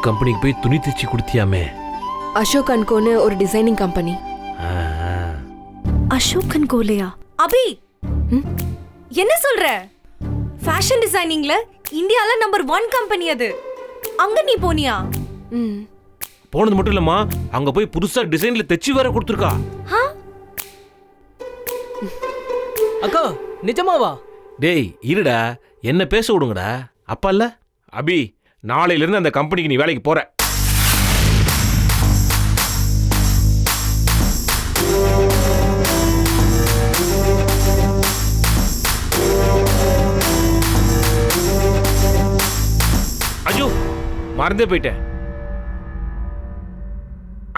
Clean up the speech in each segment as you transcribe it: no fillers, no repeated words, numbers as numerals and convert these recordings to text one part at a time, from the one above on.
கம்பெனிக்கு போய் துணி தைச்சி கொடுத்தியாமே? அசோக் அண்ட் கோன்னு ஒரு டிசைனிங் கம்பெனி. அசோக் அண்ட் கோலையா? அபி என்ன சொல்ற? ஃபேஷன் டிசைனிங்ல இந்தியால நம்பர் 1 கம்பெனி அது. அங்க நீ போனியா? போனது மட்டும் இல்லம்மா, அங்க போய் புதுசா டிசைன்ல தைச்சி வேற கொடுத்துருக்கா. அக்கா நிஜமாவா? டேய் இருடா, என்ன பேச விடுங்கடா. அப்பா இல்ல அபி, நாளையில இருந்து அந்த கம்பெனிக்கு நீ வேலைக்கு போற. ஐயோ மறந்தே போயிட்டேன்.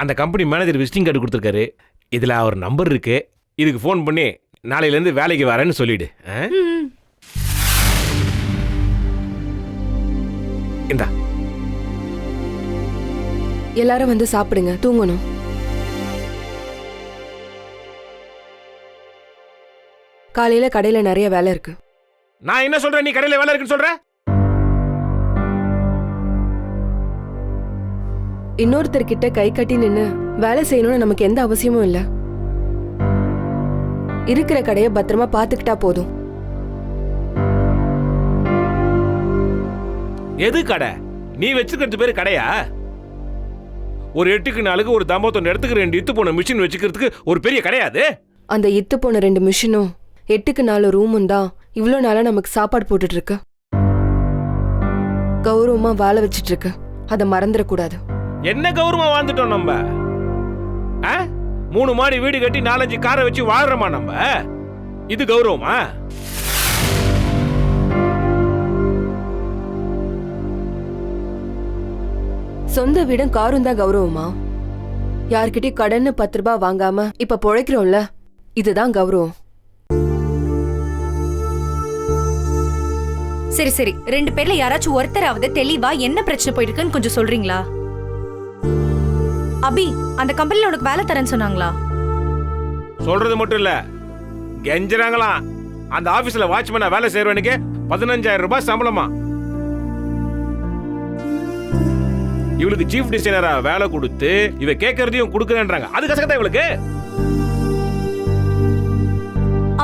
அந்த கம்பெனி மேனேஜர் விசிட்டிங் கார்டு கொடுத்துருக்காரு. இதுல அவர் நம்பர் இருக்கு. இதுக்கு ஃபோன் பண்ணி நாளையில இருந்து வேலைக்கு வரேன்னு சொல்லிடு. இந்தா. எல்லாரும் வந்து சாப்பிடுங்க, தூங்கணும். காலையில கடையில நிறைய வேலை இருக்கு. நான் என்ன சொல்றேன், நீ கடையில வேலை இருக்குன்னு சொல்ற? இன்னொருத்தர்கிட்ட கை கட்டி நின்னு வேலை செய்யணும்னு நமக்கு எந்த அவசியமும் இல்ல. இருக்கிற கடைய பத்திரமா பாத்துக்கிட்டா போதும். எது கடை? நீ வச்சுக்கிறது பேரு கடையா? ஒரு 8க்கு 4க்கு ஒரு தம்பத்தொன்னு இடத்துக்கு 2 இத்து போன மிஷின் வச்சுக்கிறதுக்கு ஒரு பெரிய கடையாது. அந்த இத்து போன 2 மிஷினும் 8க்கு 4 ரூமும் தான் இவ்ளோ நாளா நமக்கு சாப்பாடு போட்டுட்டு இருக்கு. கௌரவமா வாழ வச்சிட்டு இருக்கு. அதை மறந்துடக்கூடாது. என்ன கௌரவமா வாழ்ந்துட்டோம் நம்ம? 3 மாடி வீடு கட்டி 4-5 காரை வச்சு வாழ்றோமா நம்ம? இது கௌரவமா? சொந்த வீடும் காரும் தான் கௌரவமா? யார்கிட்டயும் கடன்னு 10 ரூபாய் வாங்காம இப்ப பொழைக்கிறோம்ல, இதுதான் கௌரவம். சரி சரி, 2 பேர்ல யாராச்சும் ஒருத்தராவது தெளிவா என்ன பிரச்சனை போயிட்டு இருக்குன்னு கொஞ்சம் சொல்றீங்களா? அபி, அந்த கம்பெனில உனக்கு வேலை தரேன்னு சொன்னாங்களா? சொல்றது மட்டும் இல்ல, கெஞ்சறாங்களாம். அந்த ஆபீஸ்ல வாட்ச்மேனா வேலை செய்யறவனுக்கு 15,000 ரூபாய் சம்பளமா. இவளுக்கு சீஃப் டிசைனரா வேலை கொடுத்து இவ கேட்கறதையும் கொடுக்கறேன்றாங்க. அது கசக்கதா இவளுக்கு.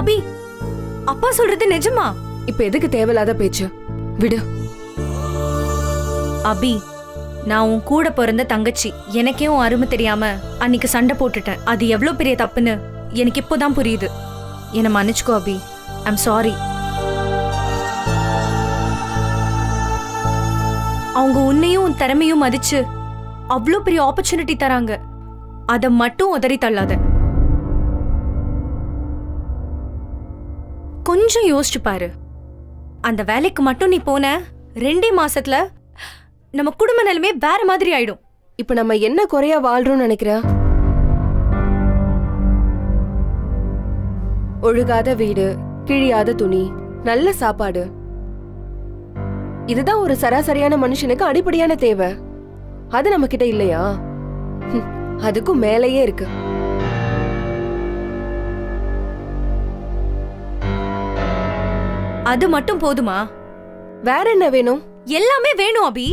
அபி, அப்பா சொல்றது நிஜமா? இப்ப எதுக்கு தேவையில்லாத பேச்சு? விடு. அபி, நான் உன் கூட பிறந்த தங்கச்சி. எனக்கே உன் அருமை தெரியாம அன்னைக்கு சண்டை போட்டுட்டேன். அது எவ்வளவு பெரிய தப்புன்னு எனக்கு இப்போதான் புரியுது. என்னை மன்னிச்சுக்கோ அபி. I'm sorry. அவங்க உன்னையும் உன் திறமையும் மதிச்சு அவ்வளோ பெரிய ஆப்பர்ச்சுனிட்டி தராங்க. அதை மட்டும் உதறி தள்ளாத. கொஞ்சம் யோசிச்சு பாரு. அந்த வேலைக்கு மட்டும் நீ போன 2 மாசத்துல நம்ம குடும்ப நிலைமை வேற மாதிரி ஆயிடும். இப்ப நம்ம என்ன குறையா வாழ்றோம்னு நினைக்கிற? ஒழுகாத வீடு, கிழியாத துணி, நல்ல சாப்பாடு, இதுதான் ஒரு சராசரியான மனுஷனுக்கு அடிப்படையான தேவை. அது நம்ம கிட்ட இல்லையா? அதுக்கும் மேலேயே இருக்கு. அது மட்டும் போதுமா? வேற என்ன வேணும்? எல்லாமே வேணும் அபி.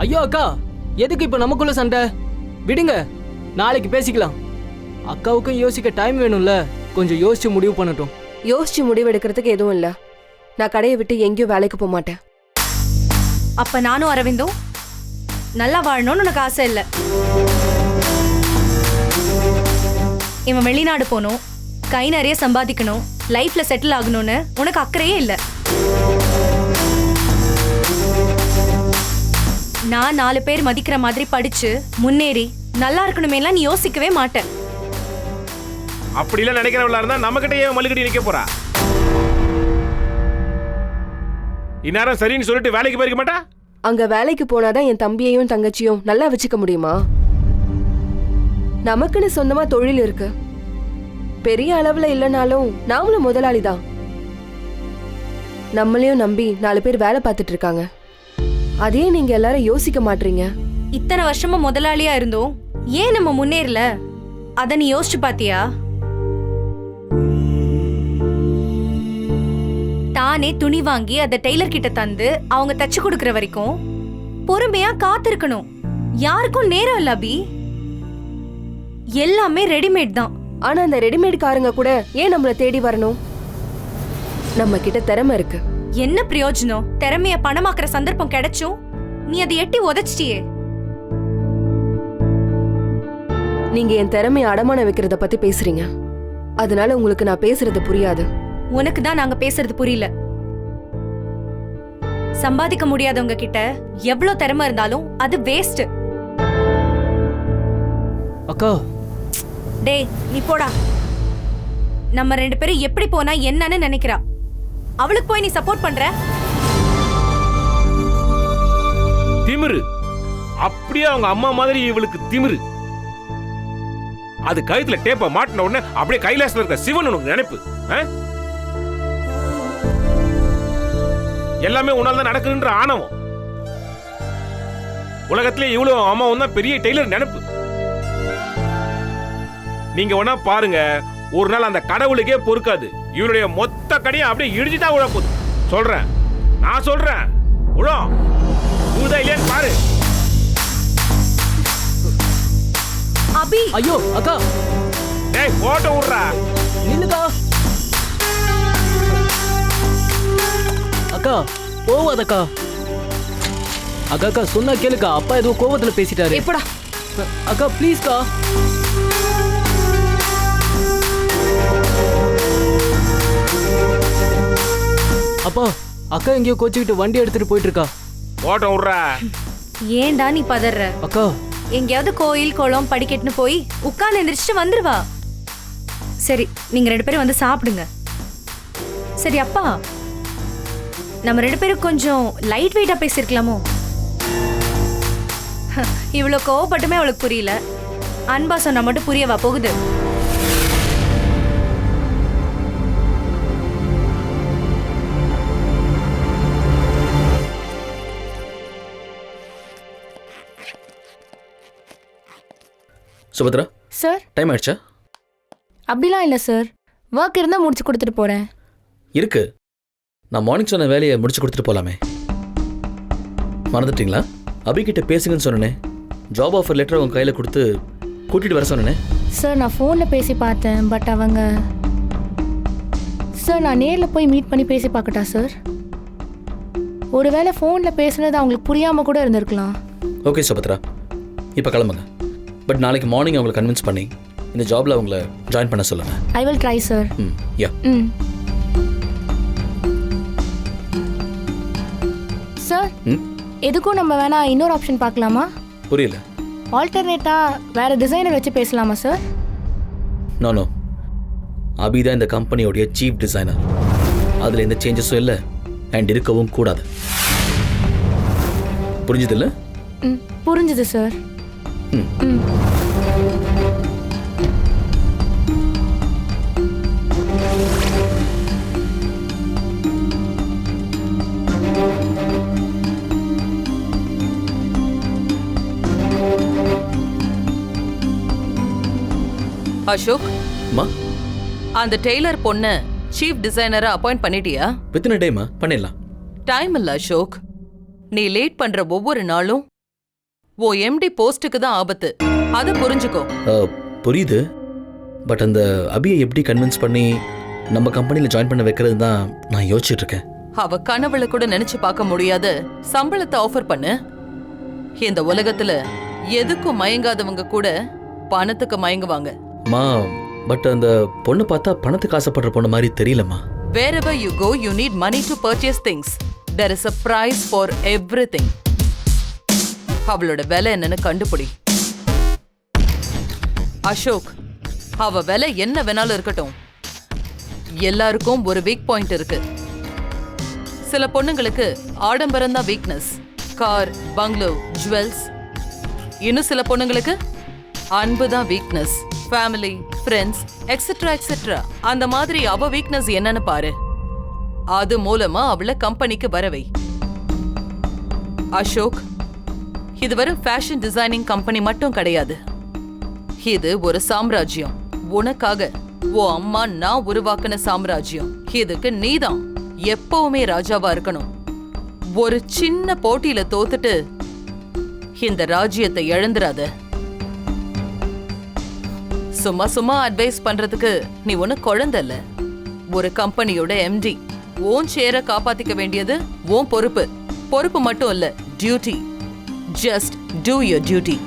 ஐயோ அக்கா, எதுக்கு இப்ப நமக்குள்ள சண்டை? விடுங்க, நாளைக்கு பேசிக்கலாம். அக்காவுக்கும் யோசிக்க டைம் வேணும்ல, கொஞ்சம் யோசிச்சு முடிவு பண்ணட்டும். யோசிச்சு முடிவு எடுக்கிறதுக்கு எதுவும் இல்ல. நான் கடையை விட்டு எங்கேயும் வேலைக்கு போக மாட்டேன். அப்ப நானும் அரவிந்தும் நல்லா வாழணும்னு உனக்கு ஆசை இல்ல. இவன் வெளிநாடு போகணும், கை நிறைய சம்பாதிக்கணும், லைஃப்ல செட்டில் ஆகணும்னு உனக்கு அக்கறையே இல்ல. நான் 4 பேர் மதிக்கிற மாதிரி படிச்சு முன்னேறி நல்லா இருக்கணுமேலாம் நீ யோசிக்கவே மாட்டேன். அப்படிலாம் நினைக்கிறவளா இருந்தா நம்ம கிட்ட ஏன் மல்லுக்கட்டி நிக்க போறா? இந்நேரம் சரின்னு சொல்லிட்டு வேலைக்கு போயிருக்க மாட்டா? அங்க வேலைக்கு போனாதான் என் தம்பியையும் தங்கச்சியும் நல்லா வச்சுக்க முடியுமா? நமக்குன்னு சொந்தமா தொழில் இருக்கு. பெரிய அளவுல இல்லைனாலும் நாமளும் முதலாளி தான். நம்மளையும் நம்பி 4 பேர் வேலை பார்த்துட்டு இருக்காங்க. அதே நீங்க எல்லாரும் யோசிக்க மாட்டீங்க. இத்தனை வருஷமா முதலாளியா இருந்தோம், ஏன் நம்ம முன்னேறல? அத நீ யோசிச்சு பாத்தியா? தானே துணி வாங்கி அதை டெய்லர் கிட்ட தந்து அவங்க தச்சு கொடுக்கற வரைக்கும் பொறுமையா காத்திருக்கணும். யாருக்கும் நேரம் இல்ல அபி. எல்லாமே ரெடிமேட் தான். ஆனா அந்த ரெடிமேட் காரங்க கூட ஏன் நம்மள தேடி வரணும்? நம்ம கிட்ட திறமை இருக்கு. என்ன பிரயோஜனம்? திறமைய பணமாக்குற சந்தர்ப்பம் கிடைச்சும் நீ அதை எட்டி உதைச்சிட்டியே. நீங்க என் திறமையை அடமான வைக்கிறத பத்தி பேசுறீங்க. அதனால உங்களுக்கு நான் பேசுறது புரியாது. உனக்கு தான் நாங்க பேசுறது புரியல. சம்பாதிக்க முடியாதவங்க கிட்ட எவ்வளவு திறமை இருந்தாலும் அது வேஸ்ட். அக்கா டேய் நீ போடா. நம்ம 2 பேரும் எப்படி போனா என்னன்னு நினைக்கிறா. அவளுக்கு போய் நீ சப்போர்ட் பண்ற? திமிரு. அப்படியே அவங்க அம்மா மாதிரி இவளுக்கு திமிரு. அது கழுத்துல டேப்ப மாட்டின உடனே அப்படியே கைலாசத்துல இருக்க சிவன் உனக்கு நினைப்பு. எல்லாமே உன்னால தான் நடக்குதுன்ற ஆணவம். உலகத்திலே இவ்வளவு அம்மாவும் தான் பெரிய டெய்லர் நினைப்பு. நீங்க வேணா பாருங்க, ஒரு நாள் அந்த கடவுளுக்கே பொறுக்காது. இவருடைய மொத்த கடையை அப்படியே இடிச்சுதான் விழ போகுது. சொல்றேன், நான் சொல்றேன். உழம் ஊதா இல்லையான்னு பாரு. அபி ஐயோ அக்கா டேய் போட்டோ விடுறா. நில்லுக்கா. அக்கா போவாதக்கா. அக்கா அக்கா சொன்னா கேளுக்கா. அப்பா ஏதோ கோவத்துல பேசிட்டாரு. எப்படா? அக்கா ப்ளீஸ்க்கா. அப்பா அக்கா எங்கேயோ கோச்சிக்கிட்டு வண்டி எடுத்துட்டு போயிட்டு இருக்கா. போட்டோ விடுறா. ஏன்டா நீ பதற? அக்கா எங்கேயாவது கோயில் குளம் படிக்கட்டுன்னு போய் உட்கார்ந்து எந்திரிச்சிட்டு வந்துருவா. சரி நீங்க 2 பேரும் வந்து சாப்பிடுங்க. சரி அப்பா, நம்ம 2 பேரும் கொஞ்சம் லைட் வெயிட்டா பேசிருக்கலாமோ? இவ்வளவு கோவப்பட்டுமே அவளுக்கு புரியல. அன்பா சொன்னா மட்டும் புரியவா போகுது? சுபத்ரா சார், டைம் ஆயிடுச்சா? அப்படிலாம் இல்லை சார். ஒர்க் இருந்தால் முடிச்சு கொடுத்துட்டு போகிறேன். இருக்கு. நான் மார்னிங் சொன்ன வேலையை முடிச்சு கொடுத்துட்டு போகலாமே. மறந்துட்டீங்களா? அபிகிட்ட பேசுங்கன்னு சொன்னேனே. ஜாப் ஆஃபர் லெட்டர் உங்கள் கையில் கொடுத்து கூட்டிகிட்டு வர சொன்னேனே. சார் நான் ஃபோனில் பேசி பார்த்தேன். பட் அவங்க சார் நான் நேரில் போய் மீட் பண்ணி பேசி பார்க்கட்டா சார்? ஒருவேளை ஃபோனில் பேசுனது அவங்களுக்கு புரியாமல் கூட இருந்திருக்கலாம். ஓகே சுபத்ரா, இப்போ கிளம்புங்க. பட் நாளைக்கு மார்னிங் அவங்களை கன்வின்ஸ் பண்ணி இந்த ஜாப்ல அவங்கள ஜாயின் பண்ண சொல்லுங்க. I will try sir. Yeah. Sir எதுக்கும் நம்ம வேணா இன்னொரு ஆப்ஷன் பார்க்கலாமா? புரியல. ஆல்டர்னேட்டா வேற டிசைனர் வச்சு பேசலாமா சார்? நோ, அபி தான் இந்த கம்பெனியோடைய சீஃப் டிசைனர். அதில் எந்த சேஞ்சஸும் இல்லை அண்ட் இருக்கவும் கூடாது. புரிஞ்சது இல்லை? புரிஞ்சுது சார். அசோக், மா அந்த டெய்லர் பொண்ண சீஃப் டிசைனரா அப்பாயிண்ட் பண்ணிட்டியா? வித்தின் அ டேமா பண்ணிடலாம். டைம் இல்ல அசோக். நீ லேட் பண்ற ஒவ்வொரு நாளும் ஓ எம்டி போஸ்டுக்கு தான் ஆபத்து. அத புரிஞ்சுக்கோ. புரியுது. பட் அந்த அபியை எப்படி கன்வின்ஸ் பண்ணி நம்ம கம்பெனியில் ஜாயின் பண்ண வைக்கிறது தான் நான் யோசிச்சுட்டு இருக்கேன். அவ கனவுல கூட நினைச்சு பார்க்க முடியாத சம்பளத்தை ஆஃபர் பண்ணு. இந்த உலகத்துல எதுக்கும் மயங்காதவங்க கூட பணத்துக்கு மயங்குவாங்க. மா பட் அந்த பொண்ணு பார்த்தா பணத்துக்கு ஆசைப்படுற பொண்ணு மாதிரி தெரியலம்மா. Wherever you go, you need money to purchase things. There is a price for everything. அவளோட விலை என்னன்னு கண்டுபிடி. அசோக், அவ விலை என்ன வேணாலும் இருக்கட்டும். எல்லாருக்கும் ஒரு வீக் பாயிண்ட் இருக்கு. சில பொண்ணுங்களுக்கு ஆடம்பரம் தான் வீக்னஸ். Car, பங்களோ, jewels. இன்னும் சில பொண்ணுங்களுக்கு அன்பு தான் weakness. Family, friends, etcetera etcetera. அந்த மாதிரி அவ வீக்னஸ் என்னன்னு பாரு. அது மூலமா அவளை கம்பெனிக்கு வரவை. அசோக், இது வெறும் ஃபேஷன் டிசைனிங் கம்பெனி மட்டும் கிடையாது. இது ஒரு சாம்ராஜ்யம். உனக்காக ஓ அம்மா நான் உருவாக்கின சாம்ராஜ்யம். இதுக்கு நீதான் எப்பவுமே ராஜாவா இருக்கணும். ஒரு சின்ன போட்டியில தோத்துட்டு இந்த ராஜ்யத்தை இழந்துராத. சும்மா சும்மா அட்வைஸ் பண்றதுக்கு நீ ஒண்ணு குழந்தை இல்ல. ஒரு கம்பெனியோட எம்டி. உன் சேரை காப்பாத்திக்க வேண்டியது உன் பொறுப்பு. பொறுப்பு மட்டும் இல்ல, duty. Just two your duty.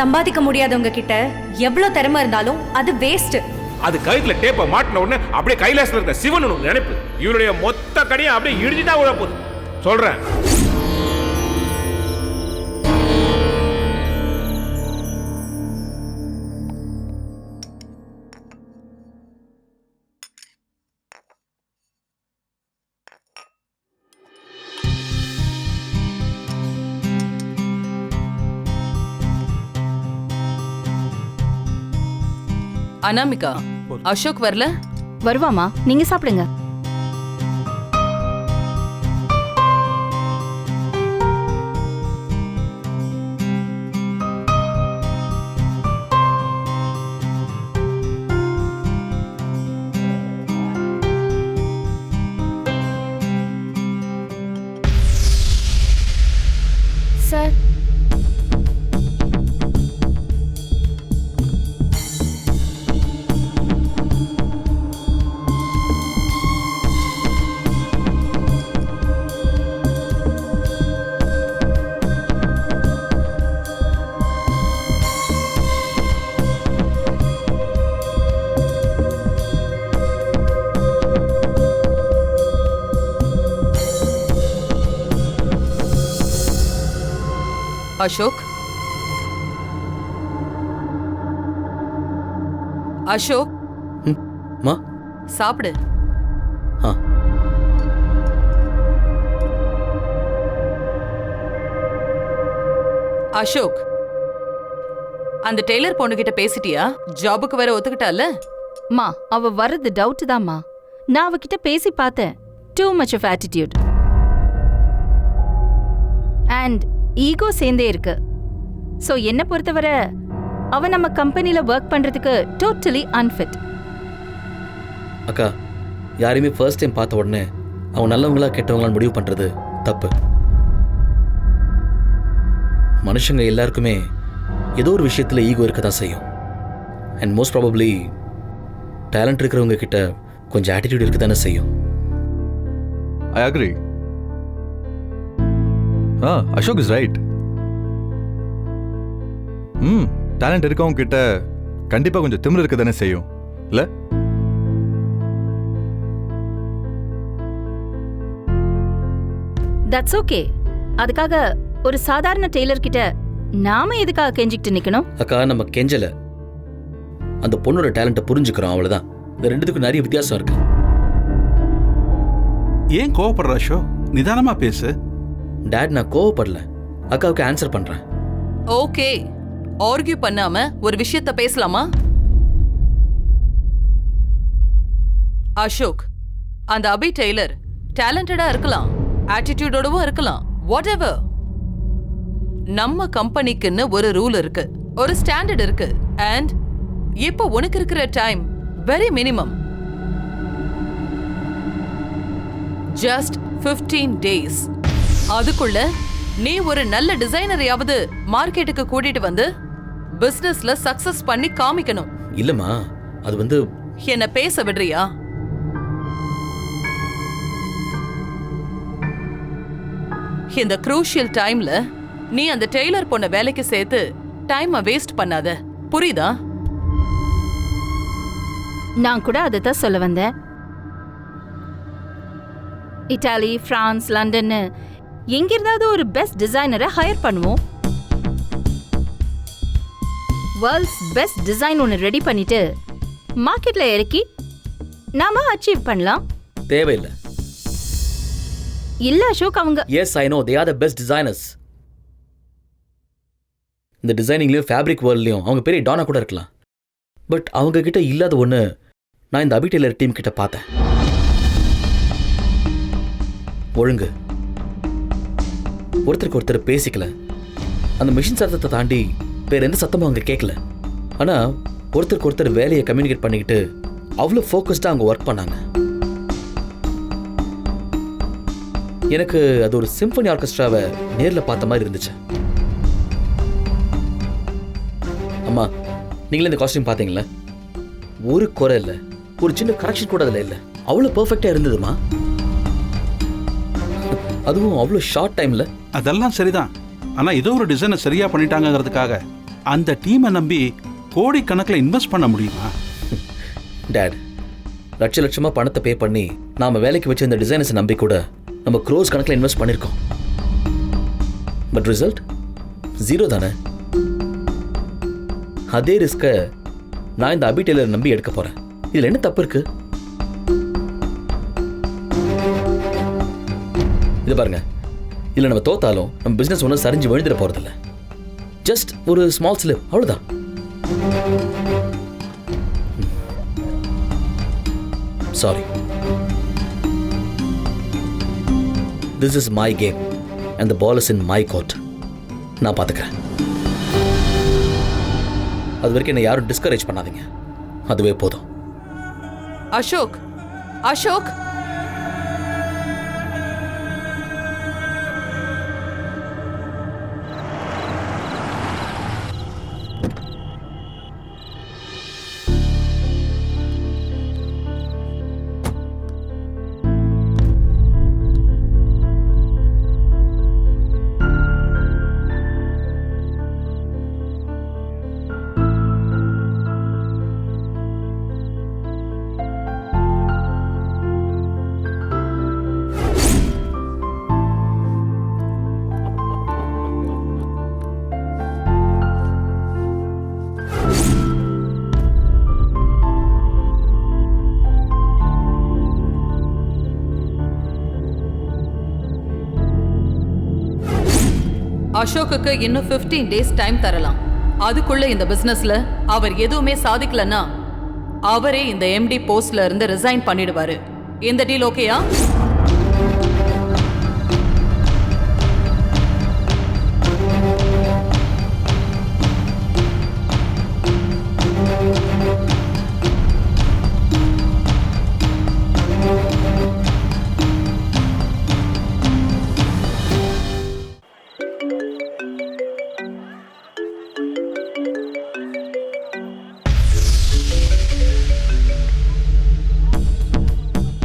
சம்பாதிக்க முடியாதவங்க கிட்ட எவ்வளவு திறமை இருந்தாலும் அது வேஸ்ட். அது கழுத்துல டேப்பை மாட்டின உடனே அப்படியே கைலாசத்துல இருக்க சிவன் உனக்கு நினைப்பு. இவருடைய மொத்த கடையும் அப்படியே இடிஞ்சுதான் விழ போகுது. சொல்றேன். அனாமிகா, அசோக் வரல? வருவாமா, நீங்க சாப்பிடுங்க. சார், அசோக், அசோக், மா சாப்பிடு. ஆ அசோக், அந்த டெய்லர் பொண்ணுகிட்ட பேசிட்டியா? ஜாபுக்கு வேற ஒத்துக்கிட்டால? மா, அவ வர்றது டவுட் தான்மா. நான் அவகிட்ட பேசி பார்த்தேன். Too much of attitude and ego சேர்ந்தே இருக்கு. ஸோ என்னை பொறுத்தவரை அவ நம்ம கம்பெனியில் ஒர்க் பண்ணுறதுக்கு டோட்டலி அன்ஃபிட். அக்கா, யாரையுமே ஃபர்ஸ்ட் டைம் பார்த்த உடனே அவங்க நல்லவங்களா கெட்டவங்களான்னு முடிவு பண்ணுறது தப்பு. மனுஷங்க எல்லாருக்குமே ஏதோ ஒரு விஷயத்தில் ஈகோ இருக்க தான் செய்யும். அண்ட் மோஸ்ட் ப்ராபப்ளி டேலண்ட் இருக்கிறவங்க கிட்ட கொஞ்சம் ஆட்டிடியூட் இருக்க தானே செய்யும். I agree. Ashok is right. Talent இருக்கவங்க கிட்ட கண்டிப்பா கொஞ்சம் திமிரு இருக்க தானே செய்யும் இல்ல? That's okay. அதுக்காக ஒரு சாதாரண டெய்லர் கிட்ட நாம எதுக்காக கெஞ்சிக்கிட்டு நிக்கணும்? அக்கா, நம்ம கெஞ்சல, அந்த பொண்ணோட டேலண்ட்டை புரிஞ்சுக்கிறோம், அவ்வளவுதான். இந்த ரெண்டுத்துக்கும் நிறைய வித்தியாசம் இருக்கு. ஏன் கோவப்படுற அசோக்? நிதானமா பேசு. டேட், நான் கோவப்படல, அக்காவுக்கு ஆன்சர் பண்றேன். ஓகே, ஆர்கியூ பண்ணாம ஒரு விஷயத்த பேசலாமா? அசோக், அந்த அபி டெய்லர் டேலண்டடா இருக்கலாம், ஆட்டிடியூடோடவும் இருக்கலாம், வாட் எவர். நம்ம கம்பெனிக்குன்னு ஒரு ரூல் இருக்கு, ஒரு ஸ்டாண்டர்ட் இருக்கு. அண்ட் இப்போ உனக்கு இருக்கிற time very minimum. Just 15 days. அதுக்குள்ள நீ ஒரு நல்ல டிசைனரையாவது மார்க்கெட்டுக்கு கூட்டிட்டு வந்து பிசினஸ்ல சக்சஸ் பண்ணி காமிக்கணும். இல்லம்மா, அது வந்து என்ன பேச விடுறியா? இந்த குரூஷியல் டைம்ல நீ அந்த டெய்லர் பொண்ண வேலைக்கு சேர்த்து டைமை வேஸ்ட் பண்ணாத, புரியுதா? நான் கூட அதை தான் சொல்ல வந்தேன். இட்டாலி, பிரான்ஸ், லண்டன் எங்கிருந்தாவது ஒரு பெஸ்ட் டிசைனரை ஹையர் பண்ணுவோம். வேர்ல்ட்ஸ் பெஸ்ட் டிசைன் ஒன்று ரெடி பண்ணிட்டு மார்க்கெட்ல இறக்கி நாம அச்சீவ் பண்ணலாம். தேவையில்லை. இல்ல அசோக், அவங்க yes I know they are the best designers. இந்த டிசைனிங்லயும் ஃபேப்ரிக் வேர்ல்ட்லயும் அவங்க பெரிய டானா கூட இருக்கலாம். பட் அவங்க கிட்ட இல்லாத ஒன்று நான் இந்த அபி டெய்லர் டீம் கிட்ட பார்த்தேன். ஒழுங்கு. ஒருத்தருக்கு ஒருத்தர் பேசிக்கல. அந்த மிஷின் சத்தத்தை தாண்டி வேற எந்த சத்தமும் அவங்க கேட்கல. ஆனால் ஒருத்தருக்கு ஒருத்தர் வேலையை கம்யூனிகேட் பண்ணிக்கிட்டு அவ்வளோ ஃபோக்கஸ்டாக அவங்க ஒர்க் பண்ணாங்க. எனக்கு அது ஒரு சிம்பனி ஆர்கெஸ்ட்ராவை நேரில் பார்த்த மாதிரி இருந்துச்சு. அம்மா, நீங்களே இந்த காஸ்டியூம் பார்த்தீங்களா? ஒரு குறை இல்லை, ஒரு சின்ன கரெக்ஷன் கூட அதில் இல்லை. அவ்வளோ பர்ஃபெக்டாக இருந்ததுமா. அதுவும் அவ்வளோ ஷார்ட் டைமில். அதெல்லாம் சரிதான். ஆனால் ஏதோ ஒரு டிசைனை சரியாக பண்ணிட்டாங்கிறதுக்காக அந்த டீமை நம்பி கோடிக்கணக்கில் இன்வெஸ்ட் பண்ண முடியுமா? டேட், லட்சமாக பணத்தை பே பண்ணி நாம் வேலைக்கு வச்ச இந்த டிசைனர்ஸை நம்பி கூட நம்ம க்ரோஸ் கணக்கில் இன்வெஸ்ட் பண்ணியிருக்கோம். பட் ரிசல்ட் 0 தானே. அதே ரிஸ்கை நான் இந்த அபி டெய்லர் நம்பி எடுக்க போகிறேன். இதில் என்ன தப்பு இருக்கு? இது பாருங்க, இதில் நம்ம தோத்தாலும் நம்ம பிஸ்னஸ் ஒன்றும் சரிஞ்சு விழுந்துட போகிறதில்ல. ஜஸ்ட் ஒரு ஸ்மால் ஸ்லிப், அவ்வளோதான். Sorry. This is my game and the ball is in my court. நான் பார்த்துக்கிறேன். அது வரைக்கும் என்னை யாரும் டிஸ்கரேஜ் பண்ணாதீங்க. அதுவே போதும். அசோக், அசோக், அசோக்குக்கு இன்னும் 15 days டைம் தரலாம். அதுக்குள்ள இந்த பிசினஸ்ல அவர் எதுவுமே சாதிக்கலன்னா அவரே இந்த எம்டி போஸ்ட்ல இருந்து ரிசைன் பண்ணிடுவாரு. இந்த டீல் ஓகேயா?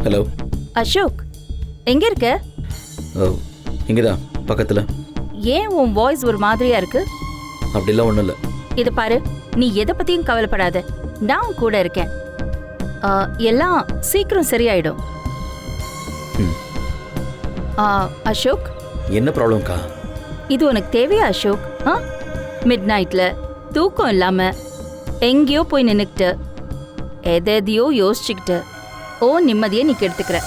ஹலோ அசோக், எங்க இருக்க? இங்கே தான் பக்கத்தில். ஏன் உன் வாய்ஸ் ஒரு மாதிரியா இருக்கு? அப்படிலாம் ஒன்றும் இல்லை. இது பாரு, நீ எதை பத்தியும் கவலைப்படாத, நான் உன் கூட இருக்கேன். எல்லாம் சீக்கிரம் சரியாயிடும். அசோக், என்ன ப்ராப்ளம்க்கா? இது உனக்கு தேவையா அசோக்? மிட் நைட்ல தூக்கம் இல்லாம எங்கேயோ போய் நின்னுக்கிட்டு எதையோ யோசிச்சுக்கிட்டு ஓ நிம்மதியை நீ கெடுத்துக்கிற.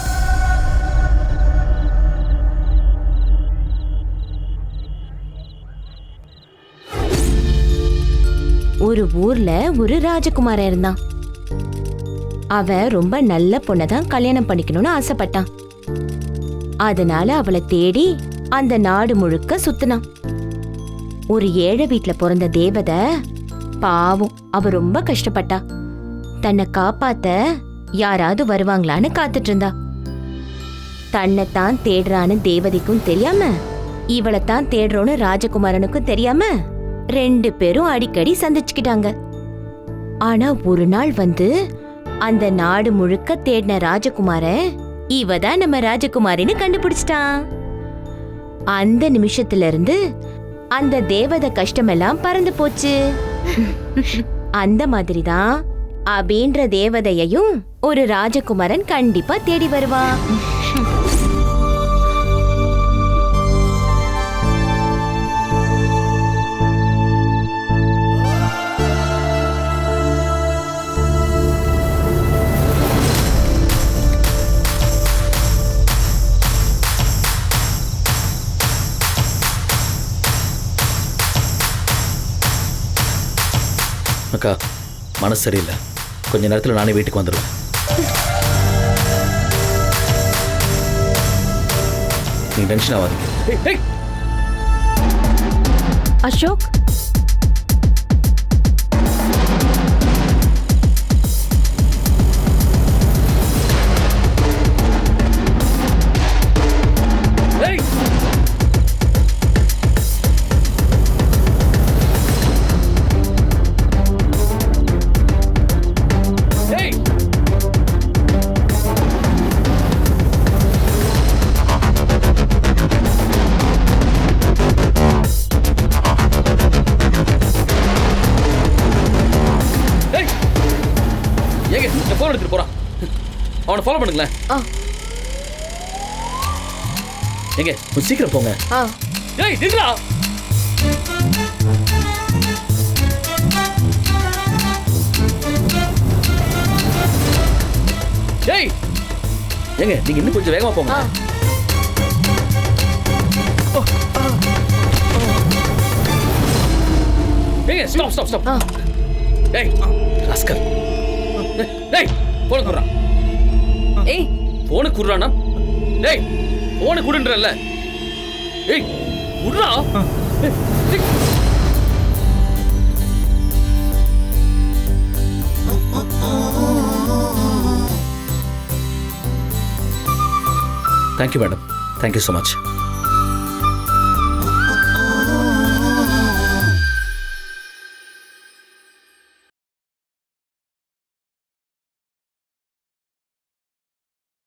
ஒரு ஊர்ல ஒரு ராஜகுமாரன் இருந்தான். அவன் ரொம்ப நல்ல பொண்ணதான் கல்யாணம் பண்ணிக்கணும்னு ஆசைப்பட்டான். அதனால அவளை தேடி அந்த நாடு முழுக்க சுத்தினான். ஒரு ஏழை வீட்டுல பிறந்த தேவதை பாவம், அவ ரொம்ப கஷ்டப்பட்டா. தன்னை காப்பாத்த யாராவது வருவாங்களான்னு காத்துட்டு இருந்தா. தன்னைத்தான் தேடுறான்னு தேவதைக்கும் தெரியாம, இவளைத்தான் தேடுறோன்னு ராஜகுமாரனுக்கும் தெரியாம 2 பேரும் அடிக்கடி சந்திச்சுக்கிட்டாங்க. ஆனா ஒரு நாள் வந்து அந்த நாடு முழுக்க தேடின ராஜகுமாரன் இவதான் நம்ம ராஜகுமாரின்னு கண்டுபிடிச்சிட்டான். அந்த நிமிஷத்துல இருந்து அந்த தேவதை கஷ்டமெல்லாம் பறந்து போச்சு. அந்த மாதிரிதான் அபின்ற தேவதையையும் ஒரு ராஜகுமாரன் கண்டிப்பா தேடி வருவான். அக்கா மனசு சரியில்லை, கொஞ்ச நேரத்தில் நானே வீட்டுக்கு வந்துடுவேன். நீ டென்ஷன் ஆகாதீங்க. அசோக், போன் எடுத்துட்டு போறான், அவனை ஃபாலோ பண்ணுங்களேன். எங்க கொஞ்சம் சீக்கிரம் போங்க. ஏய் நில்றா. ஏய் எங்க நீங்க இன்னும் கொஞ்சம் வேகமா போங்க. ஏய் ஸ்டாப் ஸ்டாப் ஸ்டாப். ஏய் ராஸ்கல். ஏய் போன குடுறா. ஏய் போன குடுறானா? ஏய் போன குடுன்றல்ல. ஏய் குடுறா. Thank you madam, thank you so much.